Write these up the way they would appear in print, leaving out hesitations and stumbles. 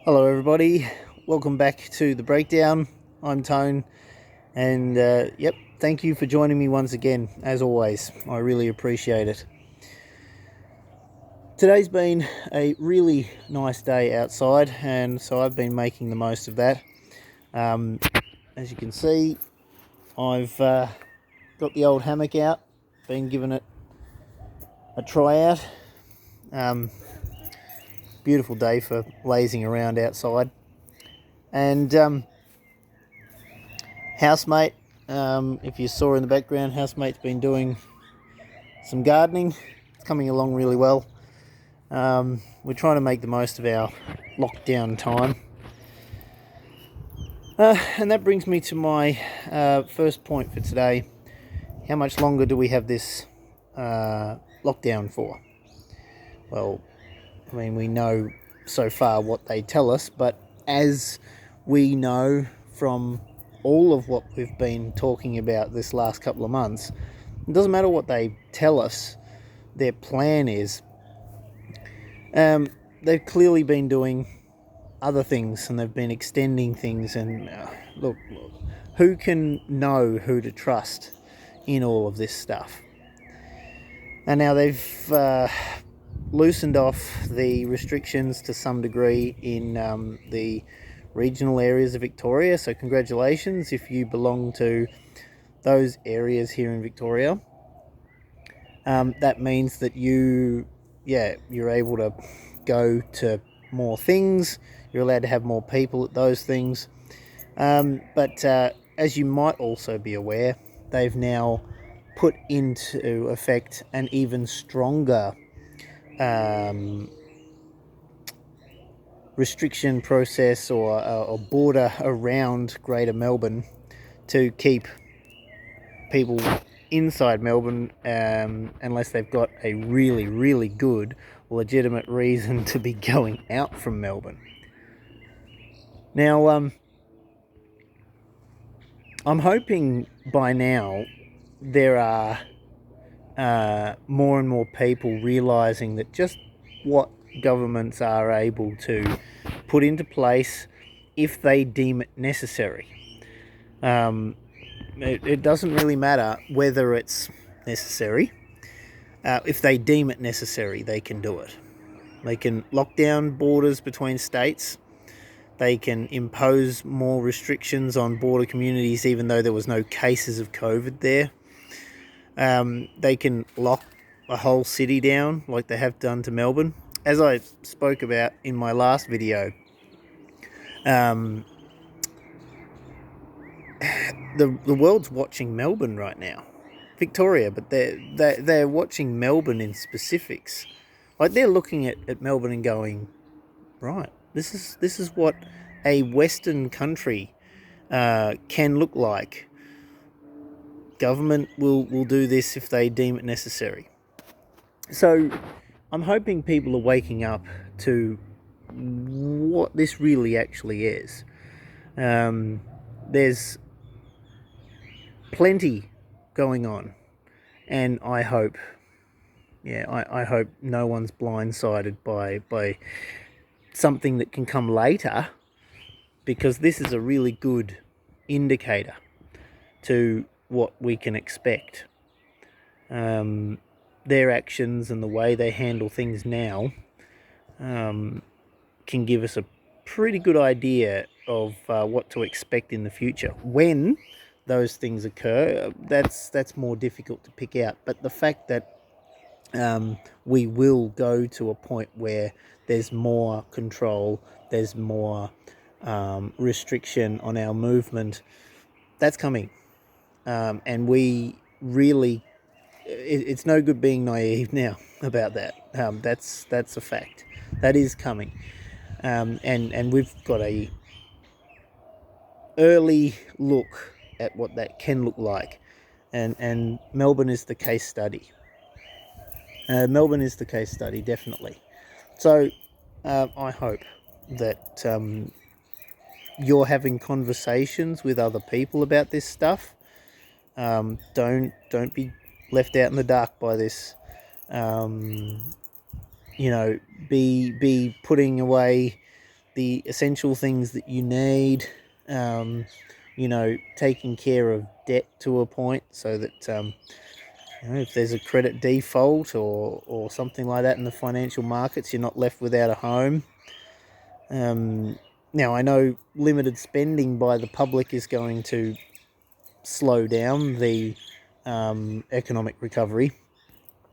Hello everybody, welcome back to The Breakdown. I'm Tone, and thank you for joining me once again, as always. I really appreciate it. Today's been a really nice day outside, and so I've been making the most of that. As you can see, I've got the old hammock out, been giving it a try out. Beautiful day for lazing around outside. And housemate, if you saw in the background, housemate's been doing some gardening. It's coming along really well. We're trying to make the most of our lockdown time. And that brings me to my first point for today. How much longer do we have this lockdown for? Well, I mean, we know so far what they tell us, but as we know from all of what we've been talking about this last couple of months, it doesn't matter what they tell us, their plan is. They've clearly been doing other things, and they've been extending things, and look, who can know who to trust in all of this stuff? And now they've loosened off the restrictions to some degree in the regional areas of Victoria, so congratulations if you belong to those areas here in Victoria. That means that you're able to go to more things, you're allowed to have more people at those things, but as you might also be aware, they've now put into effect an even stronger restriction process or border around Greater Melbourne to keep people inside Melbourne unless they've got a really, really good, legitimate reason to be going out from Melbourne. Now, I'm hoping by now there are more and more people realising that just what governments are able to put into place if they deem it necessary. It doesn't really matter whether it's necessary. If they deem it necessary, they can do it. They can lock down borders between states. They can impose more restrictions on border communities even though there was no cases of COVID there. They can lock a whole city down like they have done to Melbourne. As I spoke about in my last video, the world's watching Melbourne right now, Victoria, but they're watching Melbourne in specifics. Like, they're looking at Melbourne and going, right, this is what a Western country can look like. Government will do this if they deem it necessary. So I'm hoping people are waking up to what this really actually is. There's plenty going on, and I hope no one's blindsided by something that can come later, because this is a really good indicator to what we can expect. Their actions and the way they handle things now can give us a pretty good idea of what to expect in the future. When those things occur, that's more difficult to pick out. But the fact that we will go to a point where there's more control, there's more restriction on our movement, that's coming. And we really, it's no good being naive now about that. That's a fact. That is coming. And we've got a early look at what that can look like. And Melbourne is the case study. Melbourne is the case study, definitely. So I hope that you're having conversations with other people about this stuff. Don't be left out in the dark by this. Be putting away the essential things that you need, taking care of debt to a point so that if there's a credit default or something like that in the financial markets, you're not left without a home. Now, I know limited spending by the public is going to slow down the economic recovery.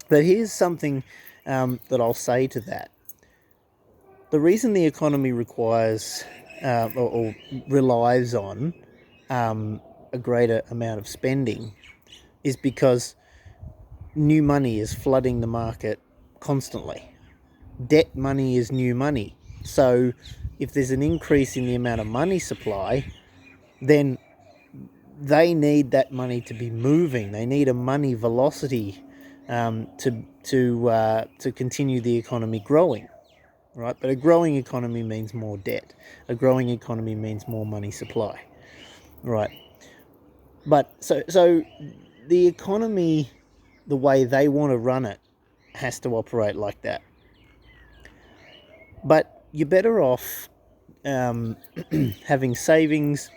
But here's something that I'll say to that. The reason the economy requires or relies on a greater amount of spending is because new money is flooding the market constantly. Debt money is new money. So if there's an increase in the amount of money supply, then they need that money to be moving. They need a money velocity to continue the economy growing, right? But a growing economy means more debt. A growing economy means more money supply, right? But so the economy, the way they want to run it, has to operate like that. But you're better off having savings.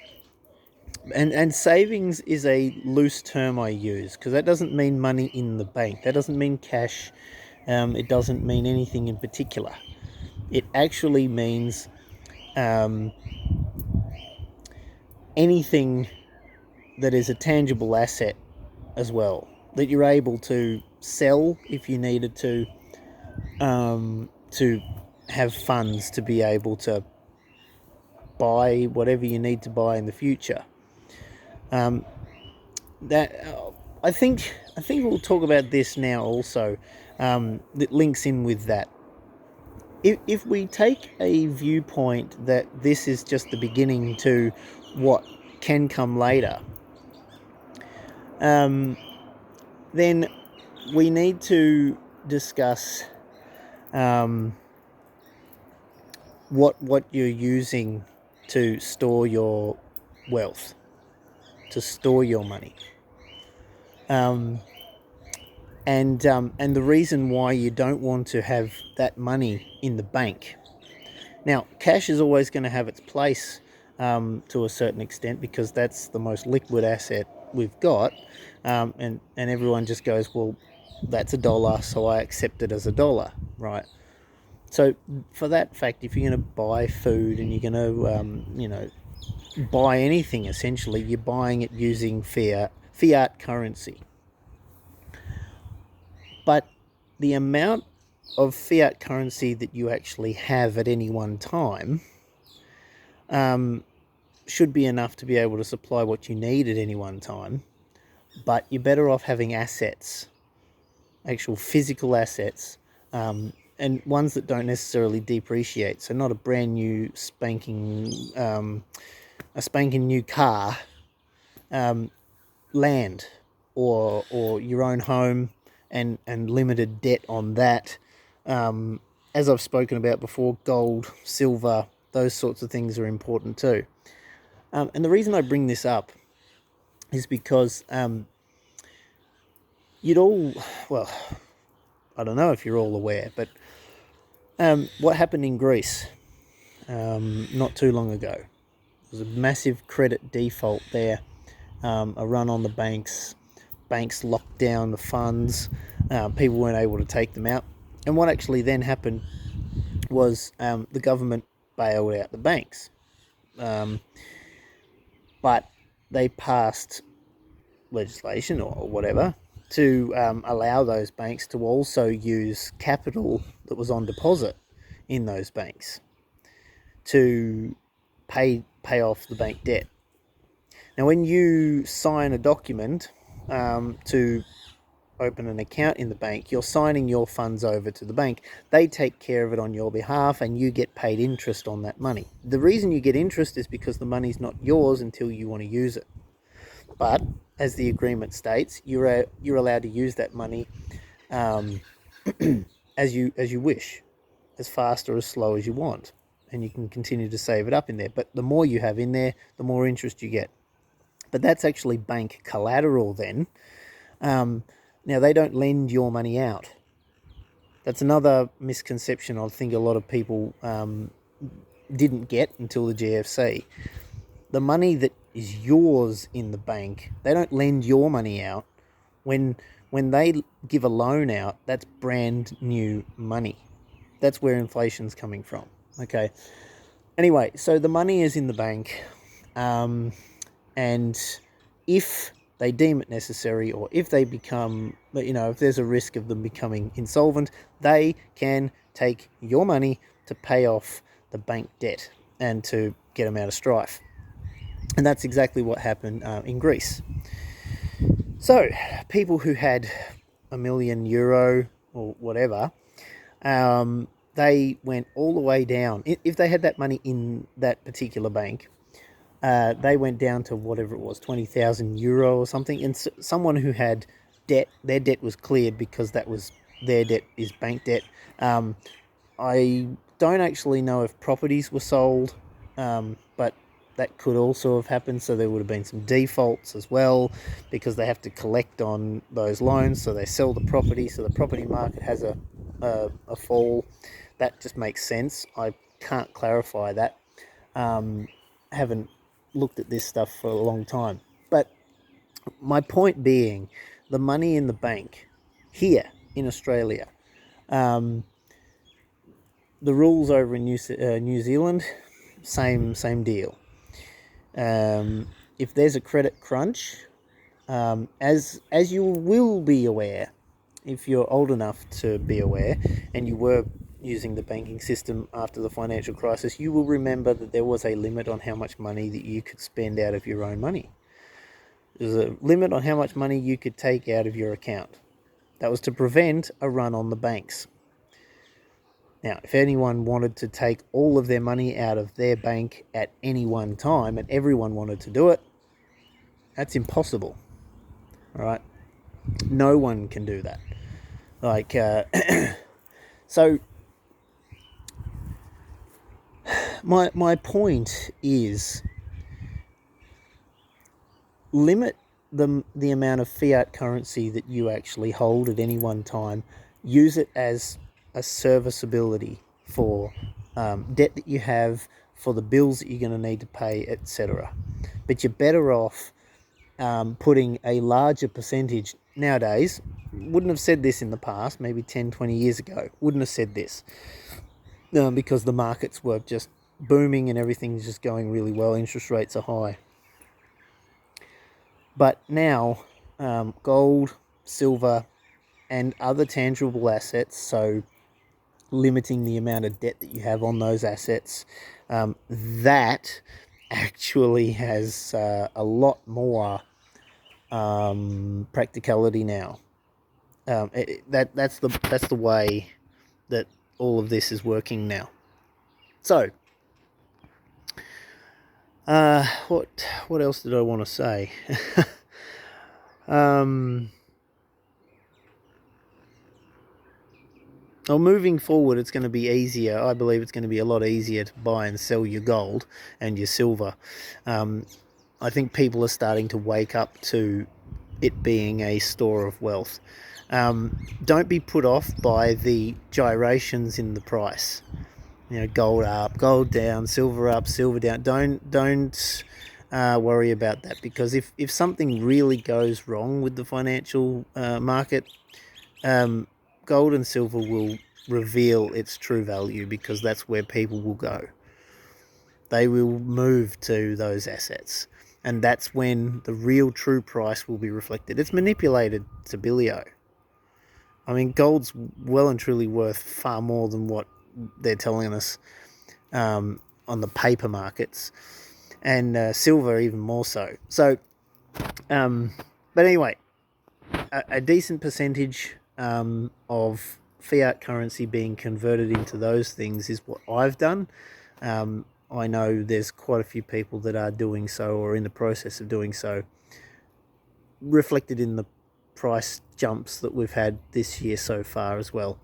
And savings is a loose term I use because that doesn't mean money in the bank. That doesn't mean cash. It doesn't mean anything in particular. It actually means anything that is a tangible asset as well, that you're able to sell if you needed to have funds to be able to buy whatever you need to buy in the future. I think we'll talk about this now also. That links in with that. If we take a viewpoint that this is just the beginning to what can come later, then we need to discuss what you're using to store your wealth, to store your money. And the reason why you don't want to have that money in the bank. Now, cash is always going to have its place to a certain extent because that's the most liquid asset we've got, and everyone just goes, well, that's $1, so I accept it as $1, right? So for that fact, if you're going to buy food and you're going to, buy anything, essentially, you're buying it using Fiat Currency. But the amount of fiat currency that you actually have at any one time should be enough to be able to supply what you need at any one time. But you're better off having assets, actual physical assets, and ones that don't necessarily depreciate. So not a brand new spanking new car, land, or your own home, and limited debt on that. As I've spoken about before, gold, silver, those sorts of things are important too. And the reason I bring this up is because you'd all, well, I don't know if you're all aware, but what happened in Greece not too long ago. There was a massive credit default there, a run on the banks locked down the funds, people weren't able to take them out. And what actually then happened was the government bailed out the banks. But they passed legislation or whatever to allow those banks to also use capital that was on deposit in those banks to pay off the bank debt. Now, when you sign a document to open an account in the bank, you're signing your funds over to the bank. They take care of it on your behalf and you get paid interest on that money. The reason you get interest is because the money's not yours until you want to use it. But as the agreement states, you're allowed to use that money as you wish, as fast or as slow as you want, and you can continue to save it up in there. But the more you have in there, the more interest you get. But that's actually bank collateral then. Now, they don't lend your money out. That's another misconception I think a lot of people didn't get until the GFC. The money that is yours in the bank, they don't lend your money out. When they give a loan out, that's brand new money. That's where inflation's coming from. Okay. Anyway, so the money is in the bank, and if they deem it necessary, or if they become, if there's a risk of them becoming insolvent, they can take your money to pay off the bank debt and to get them out of strife. And that's exactly what happened in Greece. So people who had €1,000,000 or whatever, they went all the way down. If they had that money in that particular bank, they went down to whatever it was, €20,000 or something. And someone who had debt, their debt was cleared because that was their debt is bank debt. I don't actually know if properties were sold, but that could also have happened. So there would have been some defaults as well because they have to collect on those loans. So they sell the property. So the property market has a fall. That just makes sense. I can't clarify that. Haven't looked at this stuff for a long time. But my point being, the money in the bank here in Australia, the rules over in New Zealand, same deal. If there's a credit crunch, as you will be aware, if you're old enough to be aware, and you were using the banking system after the financial crisis, you will remember that there was a limit on how much money that you could spend out of your own money. There's a limit on how much money you could take out of your account. That was to prevent a run on the banks. Now, if anyone wanted to take all of their money out of their bank at any one time, and everyone wanted to do it, that's impossible. All right? No one can do that. So my point is, limit the amount of fiat currency that you actually hold at any one time. Use it as a serviceability for debt that you have, for the bills that you're going to need to pay, etc. But you're better off putting a larger percentage nowadays. Wouldn't have said this in the past, maybe 10, 20 years ago. Wouldn't have said this because the markets were just booming and everything's just going really well. Interest rates are high. But now, gold, silver, and other tangible assets, so limiting the amount of debt that you have on those assets, that actually has a lot more practicality now. That's the way that all of this is working now. So, what else did I want to say? Well, moving forward, it's going to be easier. I believe it's going to be a lot easier to buy and sell your gold and your silver. I think people are starting to wake up to it being a store of wealth. Don't be put off by the gyrations in the price. Gold up, gold down, silver up, silver down. Don't worry about that, because if something really goes wrong with the financial market, gold and silver will reveal its true value, because that's where people will go. They will move to those assets, and that's when the real true price will be reflected. It's manipulated to Billio. I mean, gold's well and truly worth far more than what they're telling us on the paper markets, and silver even more so. So, but anyway, a decent percentage of fiat currency being converted into those things is what I've done. I know there's quite a few people that are doing so, or in the process of doing so, reflected in the price jumps that we've had this year so far as well.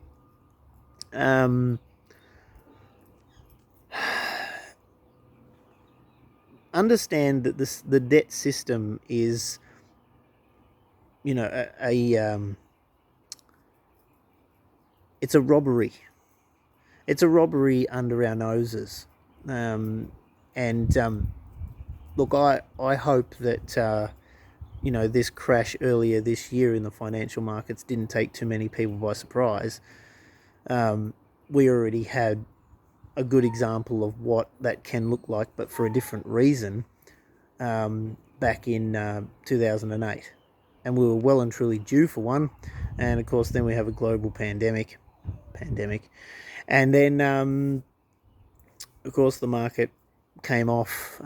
Understand that the debt system is, it's a robbery. It's a robbery under our noses. Look, I hope that this crash earlier this year in the financial markets didn't take too many people by surprise. We already had a good example of what that can look like, but for a different reason, back in 2008. And we were well and truly due for one. And of course, then we have a global pandemic. And then, of course, the market came off,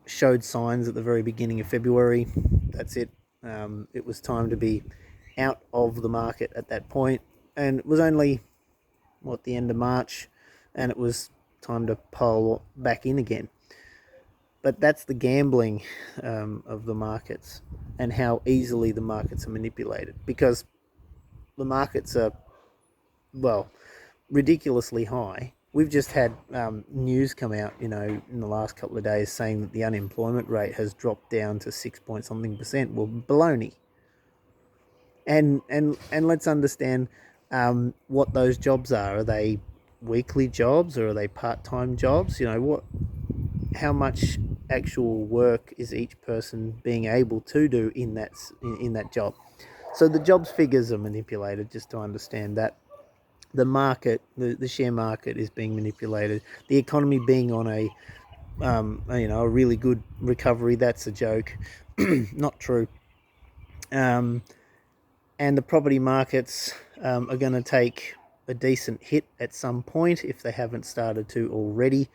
showed signs at the very beginning of February. That's it. It was time to be out of the market at that point. And it was only, the end of March, and it was time to pile back in again. But that's the gambling of the markets and how easily the markets are manipulated, because the markets are, ridiculously high. We've just had news come out, in the last couple of days saying that the unemployment rate has dropped down to 6 point something percent. Well, baloney. And let's understand what those jobs are. Are they weekly jobs or are they part-time jobs? How much actual work is each person being able to do in that job? So the jobs figures are manipulated, just to understand that. The market, the share market, is being manipulated. The economy being on a really good recovery, that's a joke. Not true. And the property markets are going to take a decent hit at some point if they haven't started to already.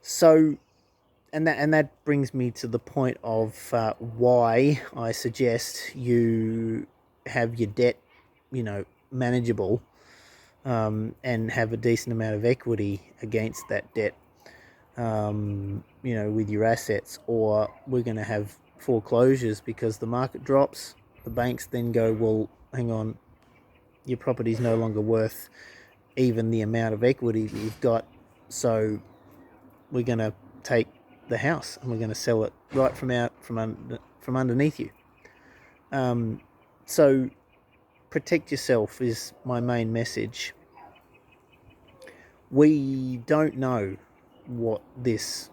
So, and that brings me to the point of why I suggest you have your debt, manageable, and have a decent amount of equity against that debt, with your assets, or we're going to have foreclosures because the market drops. The banks then go, well, hang on, your property's no longer worth even the amount of equity that you've got, so we're going to take the house and we're going to sell it right from underneath you. So protect yourself is my main message. We don't know what this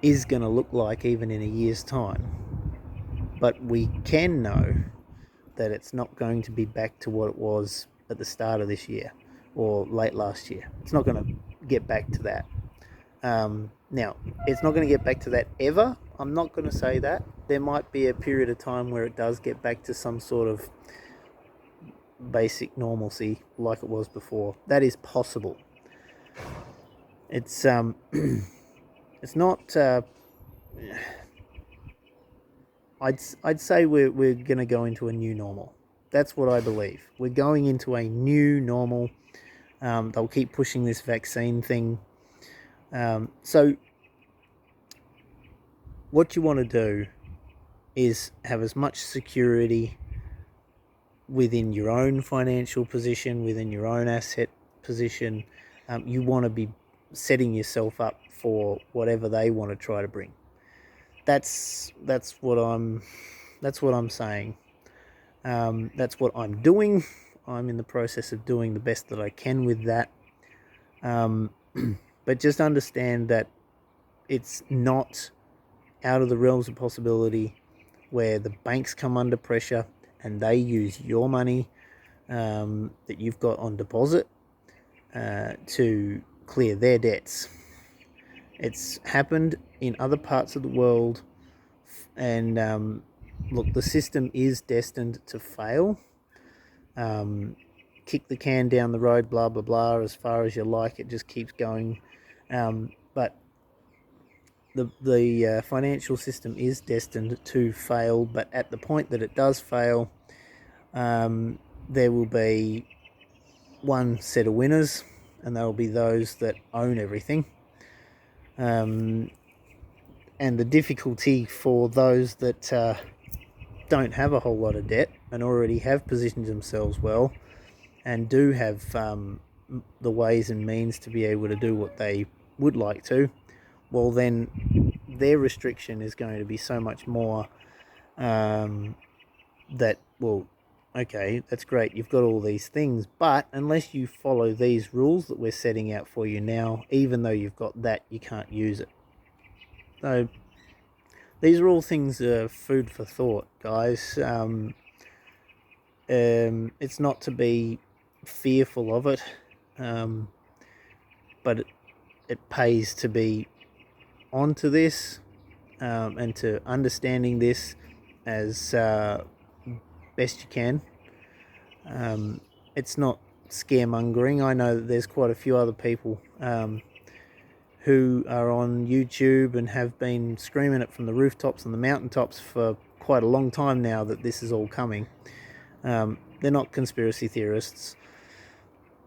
is going to look like even in a year's time, but we can know that it's not going to be back to what it was at the start of this year or late last year. It's not going to get back to that. Now, it's not going to get back to that ever. I'm not going to say that. There might be a period of time where it does get back to some sort of basic normalcy like it was before. That is possible. It's it's not. I'd say we're going to go into a new normal. That's what I believe. We're going into a new normal. They'll keep pushing this vaccine thing. So what you want to do is have as much security within your own financial position, within your own asset position. You want to be setting yourself up for whatever they want to try to bring. That's what I'm saying. That's what I'm doing. I'm in the process of doing the best that I can with that. But just understand that it's not out of the realms of possibility where the banks come under pressure and they use your money that you've got on deposit to clear their debts. It's happened in other parts of the world, and look, the system is destined to fail. Kick the can down the road, blah, blah, blah, as far as you like. It just keeps going. But the financial system is destined to fail, but at the point that it does fail, there will be one set of winners, and there will be those that own everything. And the difficulty for those that don't have a whole lot of debt and already have positioned themselves well and do have the ways and means to be able to do what they would like to, well, then their restriction is going to be so much more that, well, okay, that's great, you've got all these things, but unless you follow these rules that we're setting out for you now, even though you've got that, you can't use it. So these are all things, food for thought, guys. It's not to be fearful of it, but it pays to be onto this, and to understanding this as best you can. It's not scaremongering. I know that there's quite a few other people who are on YouTube and have been screaming it from the rooftops and the mountaintops for quite a long time now that this is all coming. They're not conspiracy theorists.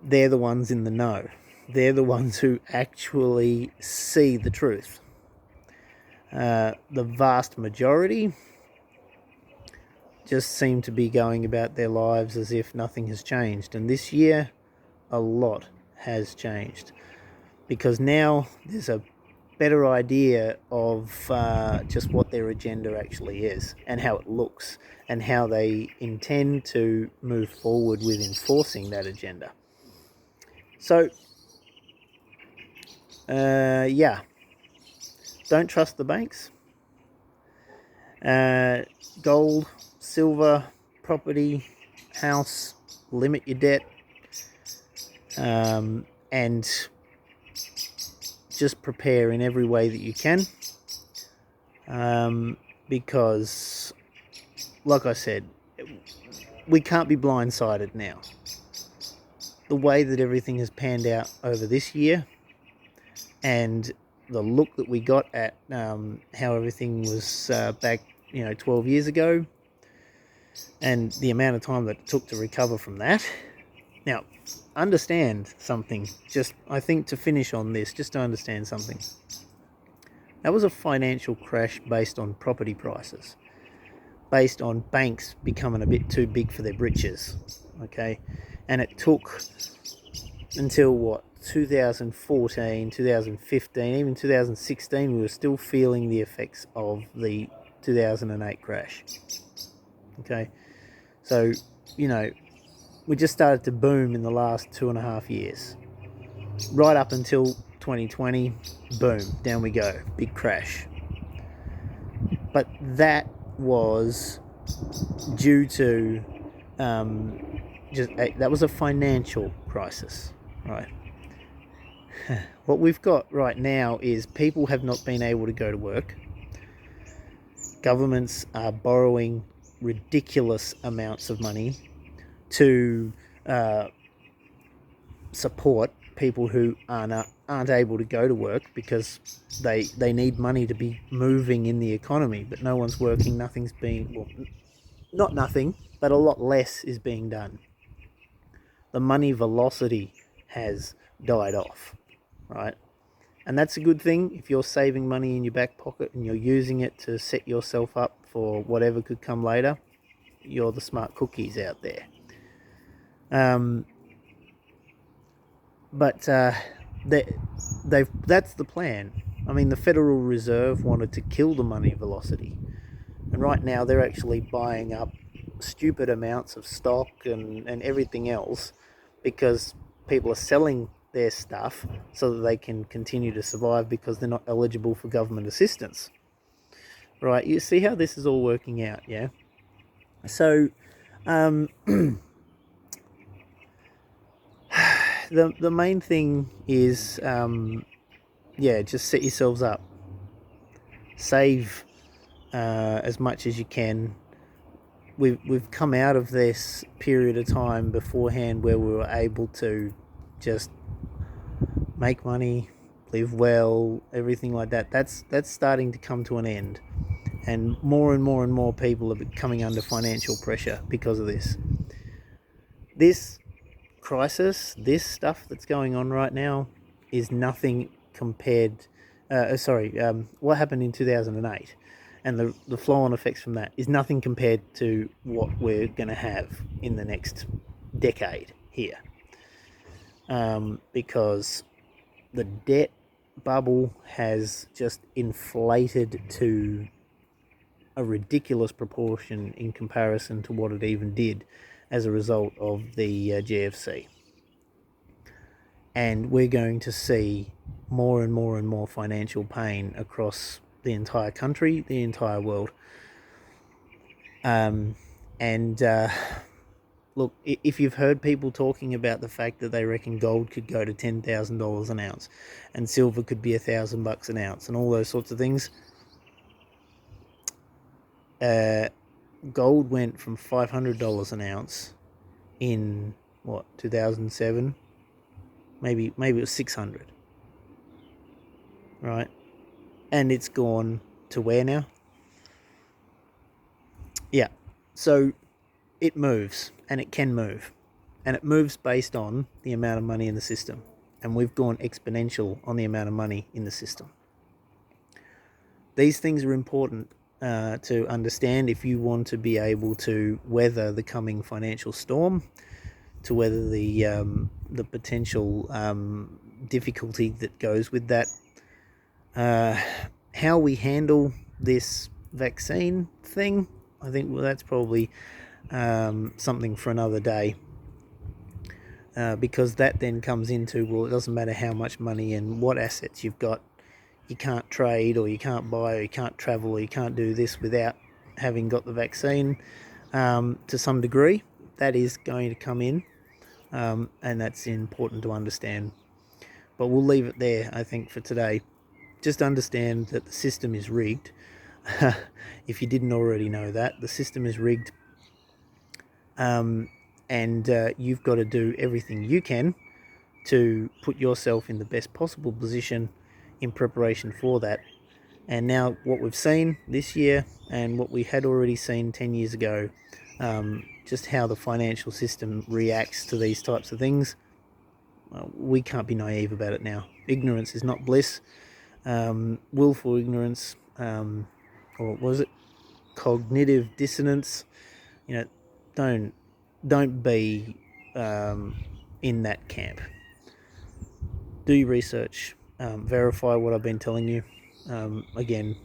They're the ones in the know. They're the ones who actually see the truth. The vast majority just seem to be going about their lives as if nothing has changed. And this year, a lot has changed, because now there's a better idea of just what their agenda actually is and how it looks and how they intend to move forward with enforcing that agenda. So, yeah, don't trust the banks. Gold, silver, property, house, limit your debt, and just prepare in every way that you can, because, like I said, we can't be blindsided now. The way that everything has panned out over this year, and the look that we got at how everything was back 12 years ago, and the amount of time that it took to recover from that. Now, understand something, just I think to finish on this, just to understand something. That was a financial crash based on property prices, based on banks becoming a bit too big for their britches, okay? And it took until 2014, 2015, even 2016, we were still feeling the effects of the 2008 crash. Okay, so we just started to boom in the last 2.5 years, right up until 2020. Boom, down we go, big crash. But that was due to that was a financial crisis, right? What we've got right now is people have not been able to go to work. Governments are borrowing ridiculous amounts of money to support people who aren't able to go to work, because they need money to be moving in the economy, but no one's working. Nothing's being, well, not nothing, but a lot less is being done. The money velocity has died off, right? And that's a good thing. If you're saving money in your back pocket and you're using it to set yourself up for whatever could come later, you're the smart cookies out there. But that's the plan. I mean, the Federal Reserve wanted to kill the money velocity, and right now they're actually buying up stupid amounts of stock and everything else, because people are selling their stuff so that they can continue to survive, because they're not eligible for government assistance. Right, you see how this is all working out, yeah? So, the main thing is, just set yourselves up. Save as much as you can. We've come out of this period of time beforehand where we were able to just make money, live well, everything like that. That's starting to come to an end, and more and more people are coming under financial pressure because of this. This crisis, this stuff that's going on right now, is nothing compared. What happened in 2008, and the flow-on effects from that is nothing compared to what we're going to have in the next decade here, because the debt bubble has just inflated to a ridiculous proportion in comparison to what it even did as a result of the GFC. And we're going to see more and more and more financial pain across the entire country, the entire world. Look, if you've heard people talking about the fact that they reckon gold could go to $10,000 an ounce and silver could be $1,000 an ounce and all those sorts of things, gold went from $500 an ounce in 2007. Maybe it was 600, right? And it's gone to where now? Yeah, so it moves, and it can move, and it moves based on the amount of money in the system, and we've gone exponential on the amount of money in the system. These things are important to understand if you want to be able to weather the coming financial storm, to weather the potential difficulty that goes with that. How we handle this vaccine thing, I think that's probably something for another day, because that then comes into, well, it doesn't matter how much money and what assets you've got, you can't trade, or you can't buy, or you can't travel, or you can't do this without having got the vaccine. To some degree, that is going to come in, and that's important to understand. But we'll leave it there, I think, for today. Just understand that the system is rigged. If you didn't already know that, the system is rigged, and you've got to do everything you can to put yourself in the best possible position in preparation for that. And now what we've seen this year and what we had already seen 10 years ago, just how the financial system reacts to these types of things, we can't be naive about it now. Ignorance is not bliss. Willful ignorance, or what was it? Cognitive dissonance. Don't be in that camp. Do your research. Verify what I've been telling you. Again,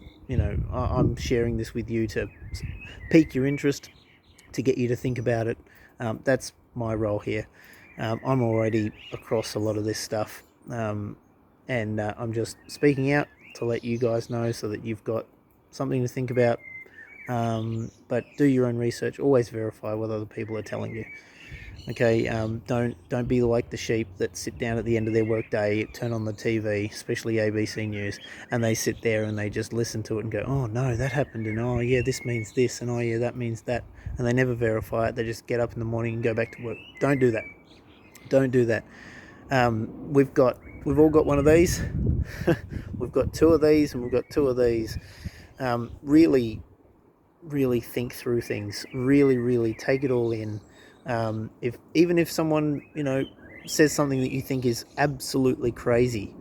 I'm sharing this with you to pique your interest, to get you to think about it. That's my role here. I'm already across a lot of this stuff, and I'm just speaking out to let you guys know so that you've got something to think about. But do your own research. Always verify what other people are telling you. Okay, don't be like the sheep that sit down at the end of their workday, turn on the TV, especially ABC News, and they sit there and they just listen to it and go, oh no, that happened, and oh yeah, this means this, and oh yeah, that means that, and they never verify it. They just get up in the morning and go back to work. Don't do that. Don't do that. We've all got one of these. We've got two of these, and we've got two of these. Really think through things. Really take it all in. Even if someone says something that you think is absolutely crazy,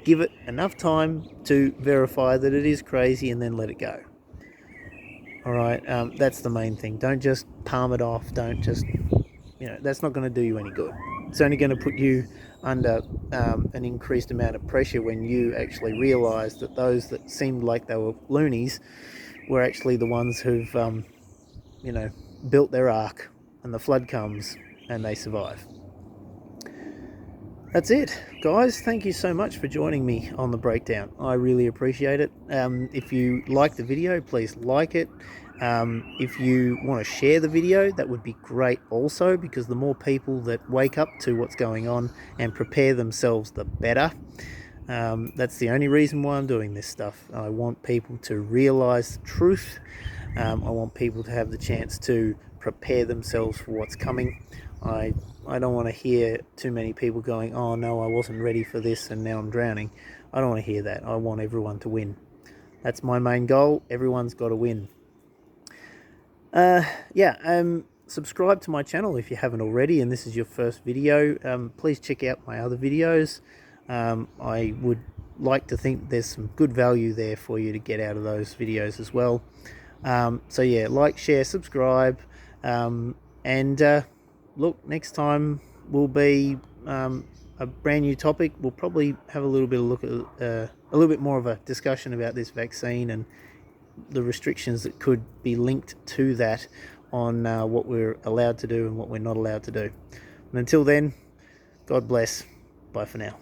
give it enough time to verify that it is crazy, and then let it go. All right, that's the main thing. Don't just palm it off. Don't just that's not going to do you any good. It's only going to put you under an increased amount of pressure when you actually realise that those that seemed like they were loonies were actually the ones who've built their ark, and the flood comes and they survive. That's it, guys. Thank you so much for joining me on the breakdown. I really appreciate it. If you like the video, please like it. If you want to share the video, that would be great also, because the more people that wake up to what's going on and prepare themselves, the better. That's the only reason why I'm doing this stuff. I want people to realise the truth. I want people to have the chance to prepare themselves for what's coming. I don't want to hear too many people going, oh no, I wasn't ready for this and now I'm drowning. I don't want to hear that. I want everyone to win. That's my main goal. Everyone's got to win. Subscribe to my channel if you haven't already and this is your first video. Please check out my other videos. I would like to think there's some good value there for you to get out of those videos as well. Like, share, subscribe, and look, next time will be a brand new topic. We'll probably have a little bit of a little bit more of a discussion about this vaccine and the restrictions that could be linked to that on what we're allowed to do and what we're not allowed to do. And until then, God bless. Bye for now.